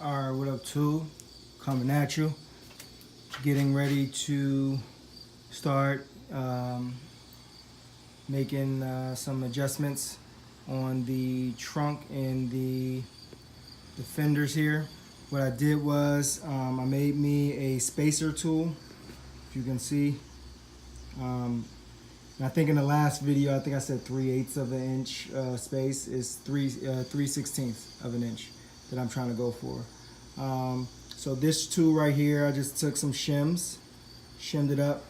Alright, what up, tube? Coming at you. Getting ready to start making some adjustments on the trunk and the fenders here. What I did was I made me a spacer tool, if you can see. And I think in the last video, I think I said 3/8 of an inch space is 3/16 of an inch that I'm trying to go for. So this tool right here, I just took some shimmed it up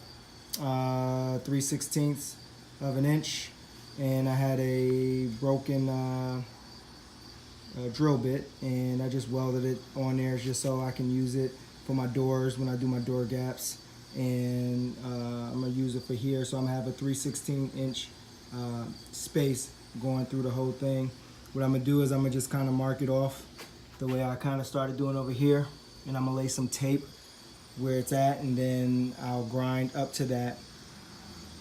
3/16 of an inch, and I had a broken drill bit, and I just welded it on there just so I can use it for my doors when I do my door gaps. And I'm gonna use it for here, so I'm gonna have a 3/16 inch space going through the whole thing. What I'm gonna do is I'm gonna just kind of mark it off the way I kind of started doing over here, and I'm gonna lay some tape where it's at, and then I'll grind up to that,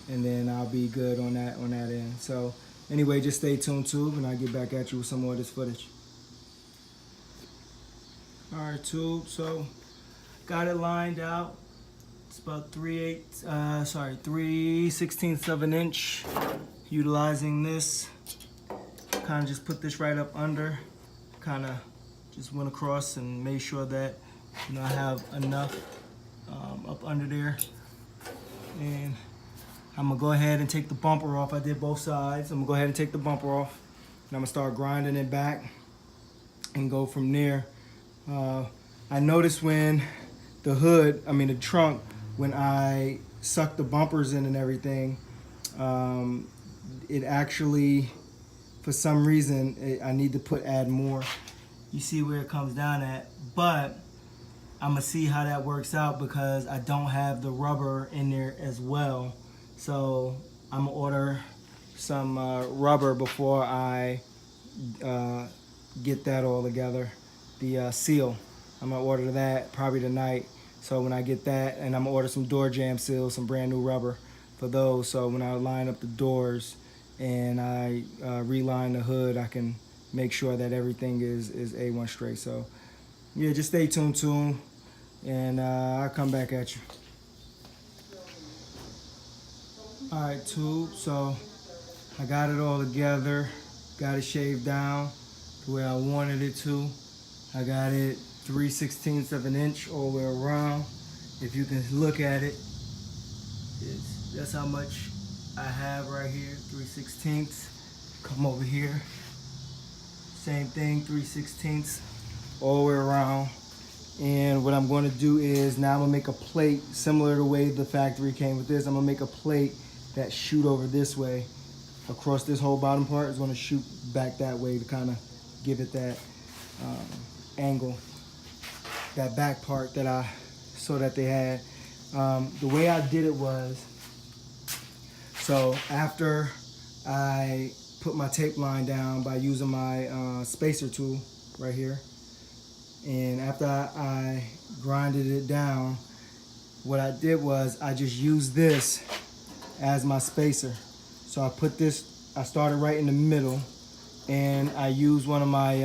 and then I'll be good on that end. So anyway, just stay tuned, tube, and I'll get back at you with some more of this footage. Alright, tube, so got it lined out. It's about 3/16 of an inch. Utilizing this, kind of just put this right up under, kind of just went across and made sure that I have enough up under there. And I'm gonna go ahead and take the bumper off. I did both sides. I'm gonna go ahead and take the bumper off, and I'm gonna start grinding it back and go from there. I noticed when the trunk, when I suck the bumpers in and everything, it actually, for some reason, I need to add more. You see where it comes down at, but I'm gonna see how that works out because I don't have the rubber in there as well. So I'm gonna order some rubber before I get that all together. The seal, I'm gonna order that probably tonight. So when I get that, and I'm gonna order some door jamb seals, some brand new rubber for those. So when I line up the doors and I reline the hood, I can make sure that everything is A1 straight. So yeah, just stay tuned to them, and I'll come back at you. All right, tube, so I got it all together, got it shaved down the way I wanted it to. I got it 3/16 of an inch all the way around. If you can look at it, that's how much I have right here, 3/16. Come over here, same thing, 3/16 all the way around. And what I'm going to do is now I'm going to make a plate similar to the way the factory came with this. I'm going to make a plate that shoot over this way across this whole bottom part. Is going to shoot back that way to kind of give it that angle, that back part that I saw that they had. The way I did it was, so after I put my tape line down by using my spacer tool right here, and after I grinded it down, what I did was I just used this as my spacer. So I started right in the middle, and I used one of my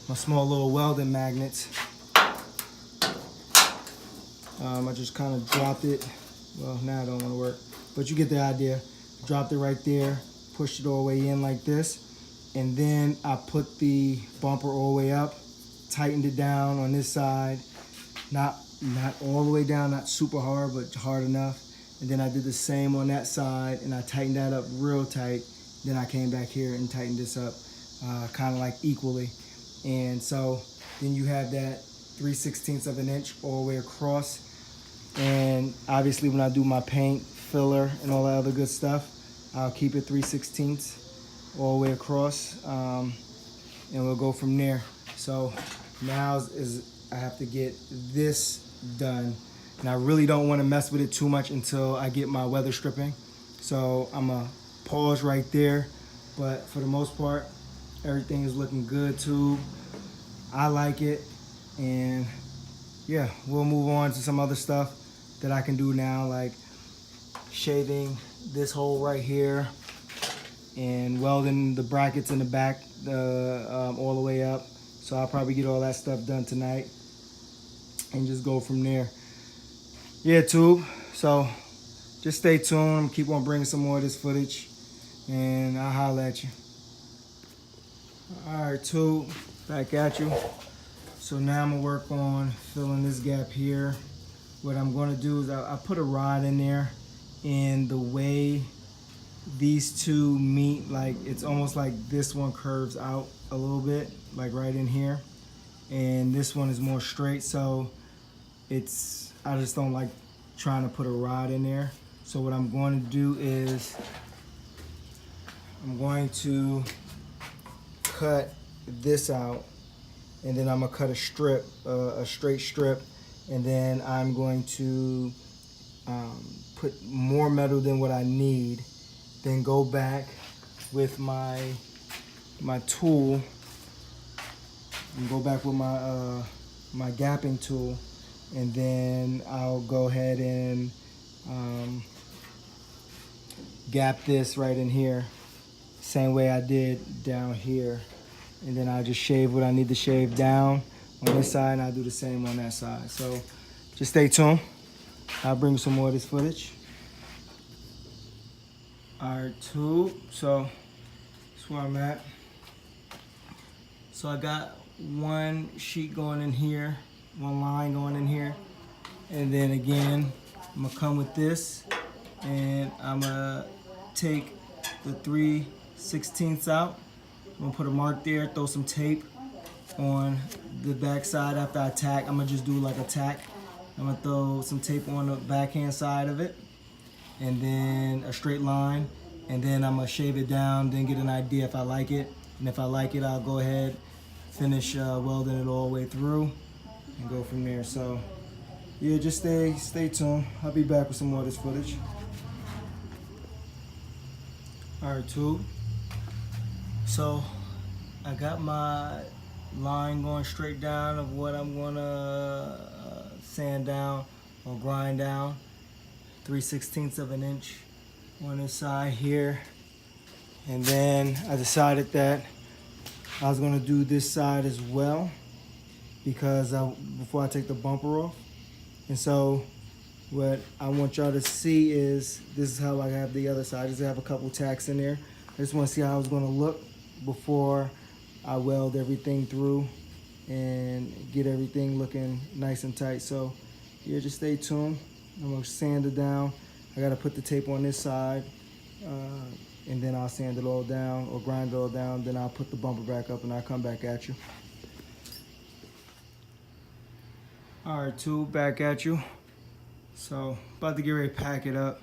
my small little welding magnets. I just kind of dropped it. Well, now it don't want to work, but you get the idea. Dropped it right there, pushed it all the way in like this, and then I put the bumper all the way up, tightened it down on this side, not all the way down, not super hard, but hard enough. And then I did the same on that side, and I tightened that up real tight. Then I came back here and tightened this up kind of like equally. And so then you have that 3/16 of an inch all the way across. And obviously when I do my paint, filler, and all that other good stuff, I'll keep it 3/16 all the way across, and we'll go from there. So now I have to get this done, and I really don't want to mess with it too much until I get my weather stripping. So I'm gonna pause right there, but for the most part, everything is looking good too. I like it, and yeah, we'll move on to some other stuff that I can do now, like shaving this hole right here and welding the brackets in the back all the way up. So I'll probably get all that stuff done tonight and just go from there. Yeah, Tube. So just stay tuned. Keep on bringing some more of this footage, and I'll holler at you. All right, Tube, back at you. So now I'm gonna work on filling this gap here. What I'm gonna do is I put a rod in there, and the way these two meet, like it's almost like this one curves out a little bit, like right in here, and this one is more straight. So I just don't like trying to put a rod in there. So what I'm going to do is I'm going to cut this out, and then I'm gonna cut a strip, a straight strip, and then I'm going to put more metal than what I need, then go back with my tool, and go back with my gapping tool, and then I'll go ahead and gap this right in here, same way I did down here, and then I'll just shave what I need to shave down on this side, and I'll do the same on that side. So just stay tuned. I'll bring some more of this footage. All right, Tube. So that's where I'm at. So I got one sheet going in here, one line going in here, and then again I'm gonna come with this, and I'm gonna take the 3/16 out. I'm gonna put a mark there, throw some tape on the back side after I tack. I'm gonna just do like a tack. I'm gonna throw some tape on the backhand side of it, and then a straight line, and then I'm gonna shave it down, then get an idea if I like it. And if I like it, I'll go ahead, finish welding it all the way through, and go from there. So yeah, just stay tuned. I'll be back with some more of this footage. All right, Tube. So I got my line going straight down of what I'm gonna sand down or grind down. 3/16 of an inch on this side here. And then I decided that I was gonna do this side as well, because before I take the bumper off. And so what I want y'all to see is, this is how I have the other side. I just have a couple tacks in there. I just want to see how it's going to look before I weld everything through and get everything looking nice and tight. So yeah, just stay tuned. I'm going to sand it down. I got to put the tape on this side, and then I'll sand it all down or grind it all down. Then I'll put the bumper back up, and I'll come back at you. All right, Tube, back at you. So about to get ready to pack it up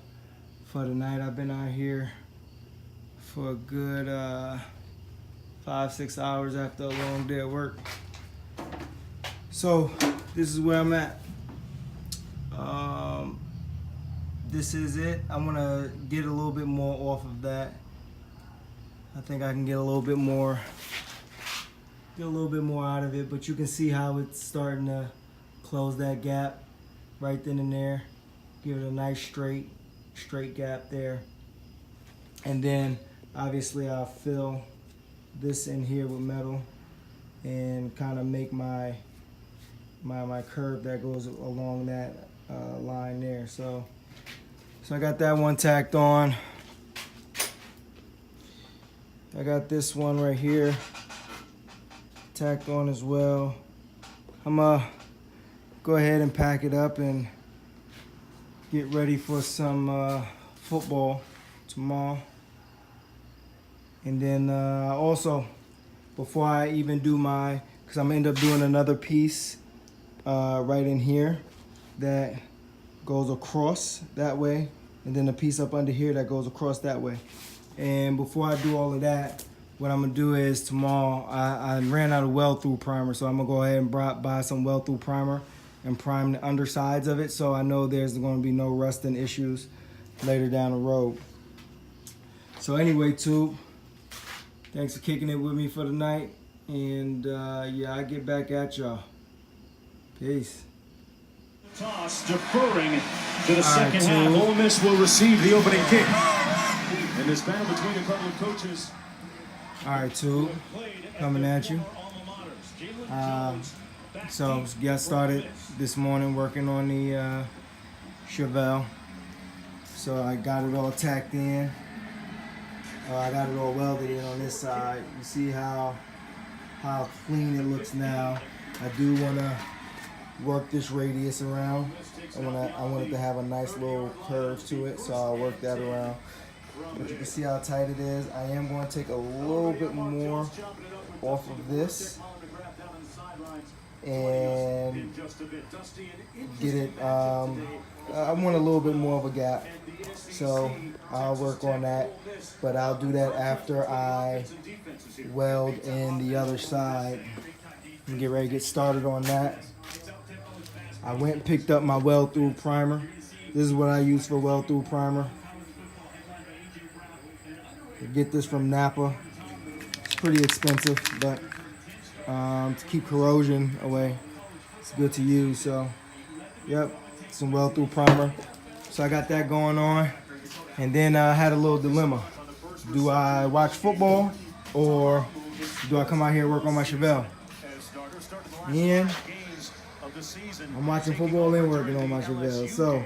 for the night. I've been out here for a good 5-6 hours after a long day at work. So this is where I'm at. This is it. I'm gonna get a little bit more off of that. I think I can get a little bit more out of it, but you can see how it's starting to close that gap right then and there. Give it a nice straight gap there. And then obviously I'll fill this in here with metal and kind of make my curve that goes along that line there. So I got that one tacked on. I got this one right here tacked on as well. I'm gonna go ahead and pack it up and get ready for some football tomorrow. And then also, before I even do because I'm gonna end up doing another piece right in here that goes across that way, and then a piece up under here that goes across that way. And before I do all of that, what I'm gonna do is tomorrow, I ran out of weld through primer, so I'm gonna go ahead and buy some weld through primer and prime the undersides of it, so I know there's gonna be no rusting issues later down the road. So anyway, Tube, thanks for kicking it with me for the night, and yeah, I'll get back at y'all. Peace. Toss deferring to the second half. Ole Miss will receive the opening kick. In this battle between a couple of coaches. All right, Tube, coming at you. So got started this morning working on the Chevelle. So I got it all tacked in. I got it all welded in on this side. You see how clean it looks now. I do want to work this radius around. I want it to have a nice little curve to it, so I'll work that around. But you can see how tight it is. I am going to take a little bit more off of this and get it. I want a little bit more of a gap, so I'll work on that. But I'll do that after I weld in the other side and get ready to get started on that. I went and picked up my weld through primer. This is what I use for weld through primer. I get this from Napa. It's pretty expensive, but to keep corrosion away, it's good to use. So, yep, some weld through primer. So I got that going on, and then I had a little dilemma. Do I watch football or do I come out here and work on my Chevelle? And I'm watching football and working on my Chevelle. So,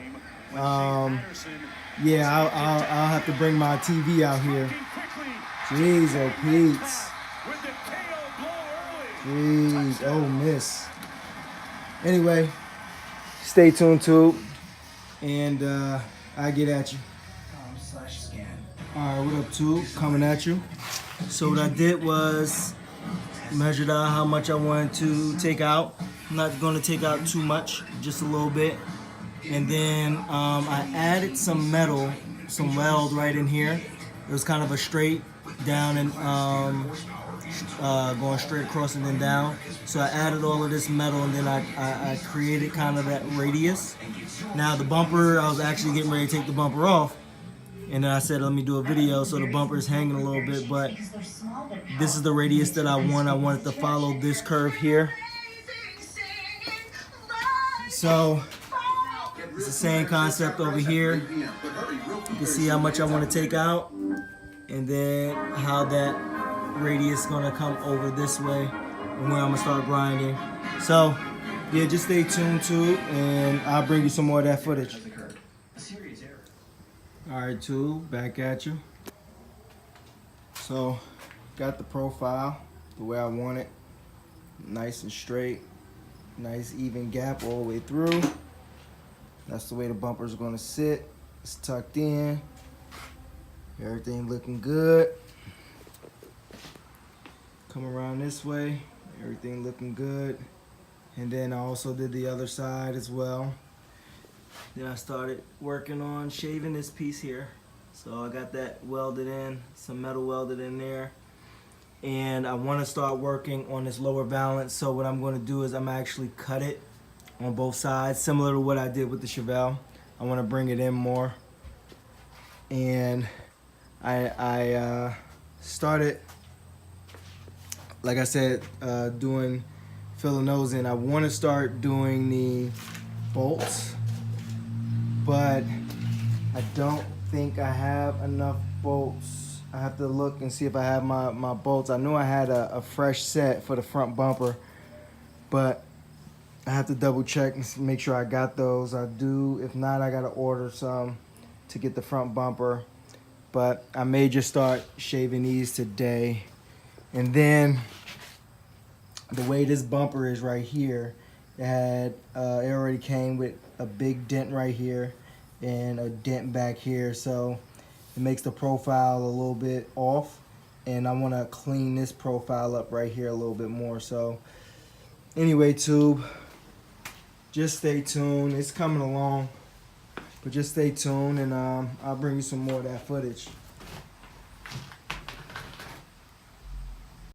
yeah, I'll have to bring my TV out here. Jeez, oh Pete's. Jeez, oh miss. Anyway, stay tuned to it, and I get at you. All right, what up, tube? Coming at you. So what I did was measured out how much I wanted to take out. I'm not going to take out too much, just a little bit. And then I added some metal, some weld right in here. It was kind of a straight down and going straight across and then down. So I added all of this metal, and then I created kind of that radius. Now the bumper, I was actually getting ready to take the bumper off, and then I said, let me do a video, so the bumper is hanging a little bit, but this is the radius that I want. I wanted to follow this curve here. So it's the same concept over here. You can see how much I want to take out, and then how that radius is going to come over this way, and where I'm going to start grinding. So yeah, just stay tuned to it, and I'll bring you some more of that footage. Alright, tube, back at you. So got the profile the way I want it, nice and straight, nice even gap all the way through. That's the way the bumper is going to sit. It's tucked in, everything looking good. Come around this way, everything looking good. And then I also did the other side as well. Then I started working on shaving this piece here. So I got that welded in, some metal welded in there. And I want to start working on this lower valance. So what I'm going to do is I'm actually cut it on both sides, similar to what I did with the Chevelle. I want to bring it in more. And I started, like I said, filling those in. I want to start doing the bolts, but I don't think I have enough bolts. I have to look and see if I have my bolts. I knew I had a fresh set for the front bumper, but I have to double check and make sure I got those. I do. If not, I got to order some to get the front bumper. But I may just start shaving these today. And then the way this bumper is right here, it already came with a big dent right here and a dent back here, so it makes the profile a little bit off, and I want to clean this profile up right here a little bit more. So anyway, tube, just stay tuned. It's coming along, but just stay tuned, and I'll bring you some more of that footage.